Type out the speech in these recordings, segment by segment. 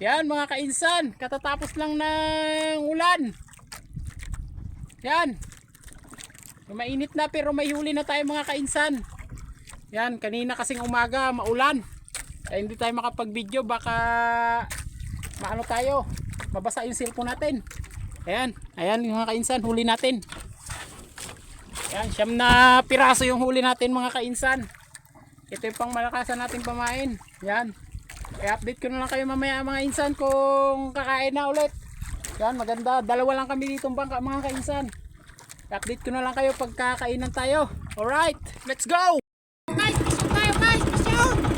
Yan mga kainsan, katatapos lang ng ulan. Yan. Mainit na pero may huli na tayo mga kainsan. Yan, kanina kasing umaga maulan. Kaya hindi tayo makapag-video, baka maano tayo, mabasa yung cellphone natin. Ayan, ayan mga kainsan, huli natin. Ayan, 9 na piraso yung huli natin mga kainsan. Ito yung pang malakasan natin pamain. Yan. I-update ko na lang kayo mamaya mga insan kung kakain na ulit. Yan, maganda. Dalawa lang kami dito bangka mga kainsan. I-update ko na lang kayo pag kakainan tayo. Alright, let's go! Guys, mission tayo guys! Mission!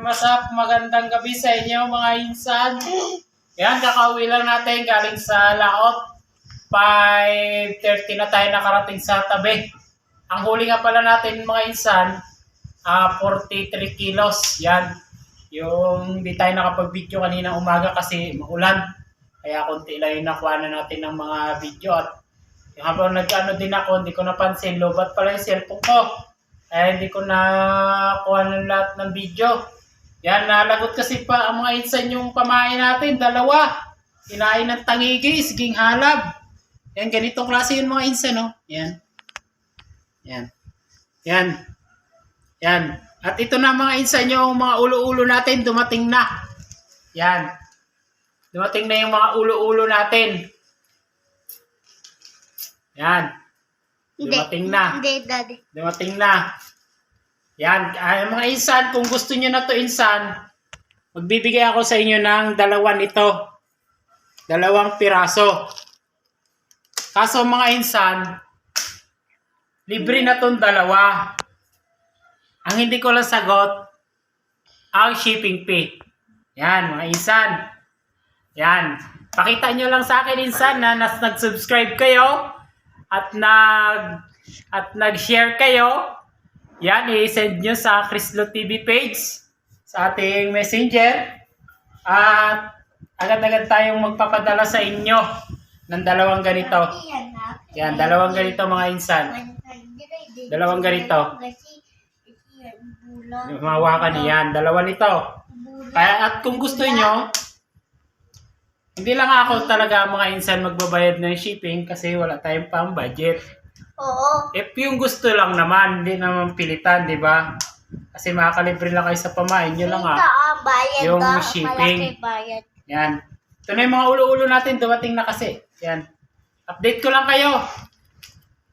Magandang gabi sa inyo mga insan. Yan, kakauwi lang natin galing sa laot. 5:30 na tayo nakarating sa tabi. Ang huli nga pala natin mga insan, 43 kilos. Yan, yung di tayo nakapag-video kanina umaga kasi maulan. Kaya konti lang yung nakuha na natin ng mga video. At yung habang nag-ano din ako, hindi ko napansin, lobat pala yung cellphone ko. Kaya hindi ko nakuha ng lahat ng video. Yan, nalagot kasi pa ang mga insan yung pamain natin, dalawa. Kinain ng tangigi, siging halab. Yan, ganitong klase yung mga insan, no? Yan. Yan. Yan. Yan. At ito na mga insan yung mga ulo-ulo natin, dumating na. Yan. Dumating na yung mga ulo-ulo natin. Yan. Dumating na. Hindi, Daddy. Dumating na. Yan. Mga insan, kung gusto nyo na to insan, magbibigay ako sa inyo ng 2 nito. 2 piraso. Kaso mga insan, libre na tong 2. Ang hindi ko lang sagot, ang shipping fee. Yan, mga insan. Yan. Pakita nyo lang sa akin insan na nag-subscribe kayo at nag-share kayo. Yan, i-send nyo sa Crislo TV page sa ating messenger. At agad-agad tayong magpapadala sa inyo ng 2 ganito. Yan, 2 ganito mga insan. 2 ganito. Mawakan yan, 2 nito. At kung gusto nyo, hindi lang ako talaga mga insan magbabayad ng shipping kasi wala tayong pang budget. Oo. If yung gusto lang naman, hindi naman pilitan, di ba? Kasi makakalibre lang kayo sa pamain nyo lang Bayad yung ka, shipping. malaki bayad. Yan. Ito na yung mga ulo-ulo natin, dumating na kasi. Yan. Update ko lang kayo.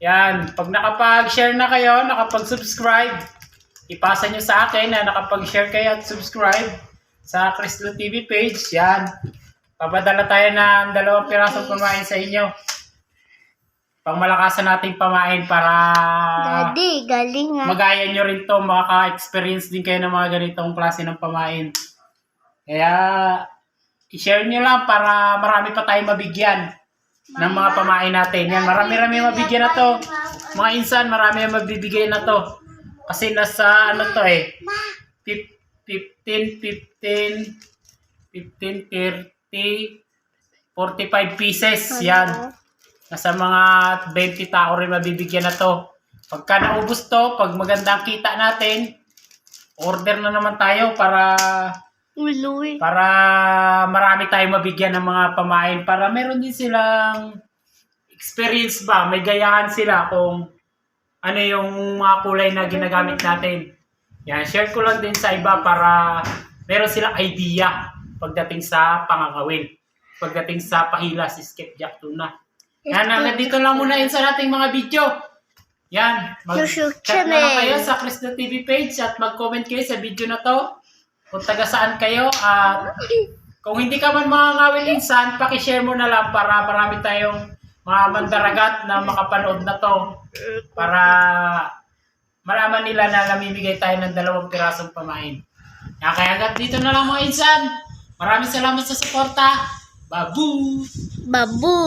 Yan. Pag nakapag-share na kayo, nakapag-subscribe, ipasa nyo sa akin na nakapag-share kayo at subscribe sa Crislo TV page. Yan. Papadala tayo ng 2 pirasong pamain sa inyo. Pangmalakasan nating pamain para Daddy, galing nga. magaya nyo rin to, makaka-experience din kayo ng mga ganitong klase ng pamain. Kaya, i-share nyo lang para marami pa tayong mabigyan ng mga pamain natin. Yan, marami-rami mabigyan na to. Mga insan, marami ang mabibigay na to. Kasi nasa, 45 pieces. Yan. Nasa mga 20 tao rin mabibigyan na to. Pagka naubos to, pag magandang kita natin, order na naman tayo para marami tayong mabigyan ng mga pamain. Para meron din silang experience ba, may gayahan sila kung ano yung mga kulay na ginagamit natin. Yan, share ko lang din sa iba para meron silang idea pagdating sa pangangawin. Pagdating sa pahilas, skipjack tuna. Yan, dito lang muna sa ating mga video. Yan, mag-chat na lang kayo sa Crislo TV page at mag-comment kayo sa video na to. Kung taga saan kayo at kung hindi ka man mga ngawil insan, pakishare mo na lang para marami tayong mga mandaragat na makapanood na to. Para malaman nila na namimigay tayo ng 2 pirasong pamain. Kaya hanggang dito na lang mga insan. Maraming salamat sa suporta. Babu! Babu!